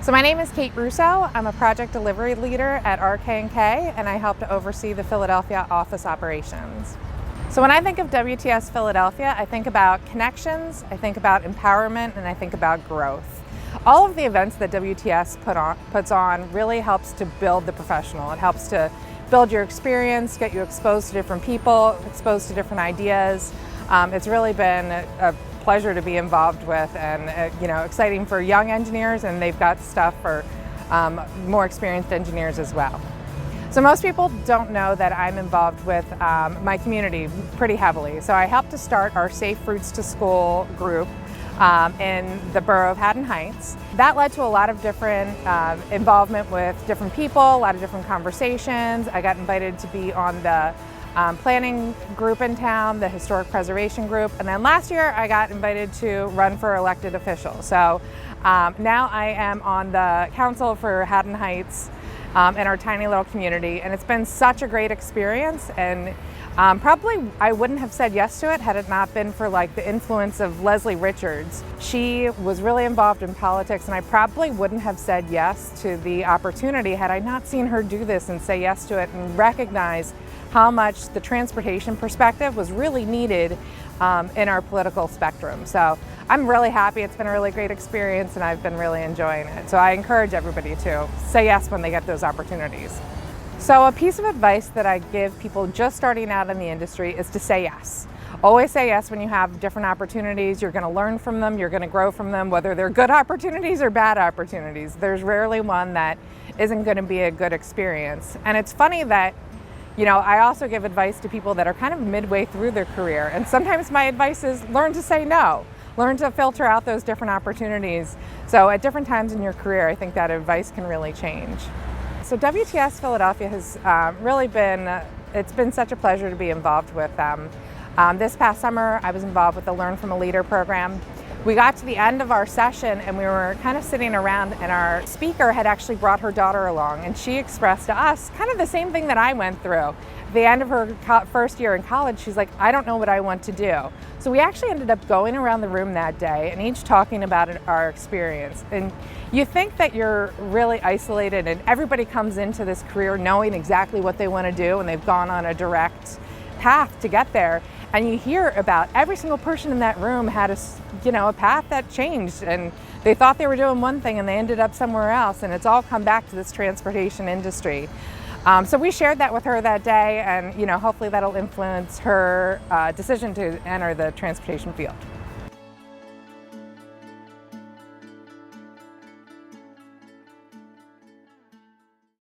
So my name is Kate Russo. I'm a project delivery leader at RK&K, and I help to oversee the Philadelphia office operations. So when I think of WTS Philadelphia, I think about connections, I think about empowerment, and I think about growth. All of the events that WTS puts on really helps to build the professional. It helps to build your experience, get you exposed to different people, exposed to different ideas. It's really been a pleasure to be involved with, and exciting for young engineers, and they've got stuff for more experienced engineers as well. So most people don't know that I'm involved with my community pretty heavily. So I helped to start our Safe Routes to School group in the borough of Haddon Heights. That led to a lot of different involvement with different people, a lot of different conversations. I got invited to be on the planning group in town, the historic preservation group, and then last year I got invited to run for elected official. So now I am on the council for Haddon Heights in our tiny little community, and it's been such a great experience, and probably I wouldn't have said yes to it had it not been for the influence of Leslie Richards. She was really involved in politics, and I probably wouldn't have said yes to the opportunity had I not seen her do this and say yes to it and recognize how much the transportation perspective was really needed in our political spectrum. So I'm really happy. It's been a really great experience, and I've been really enjoying it. So I encourage everybody to say yes when they get those opportunities. So a piece of advice that I give people just starting out in the industry is to say yes. Always say yes when you have different opportunities. You're going to learn from them, you're going to grow from them, whether they're good opportunities or bad opportunities. There's rarely one that isn't going to be a good experience. And it's funny that I also give advice to people that are kind of midway through their career, and sometimes my advice is learn to say no. Learn to filter out those different opportunities. So at different times in your career, I think that advice can really change. So WTS Philadelphia has really it's been such a pleasure to be involved with them. This past summer, I was involved with the Learn from a Leader program. We got to the end of our session, and we were kind of sitting around, and our speaker had actually brought her daughter along, and she expressed to us kind of the same thing that I went through. At the end of her first year in college, she's like, I don't know what I want to do. So we actually ended up going around the room that day and each talking about our experience. And you think that you're really isolated, and everybody comes into this career knowing exactly what they want to do, and they've gone on a direct path to get there. And you hear about every single person in that room had a path that changed, and they thought they were doing one thing and they ended up somewhere else, and it's all come back to this transportation industry. So we shared that with her that day, and hopefully that'll influence her decision to enter the transportation field.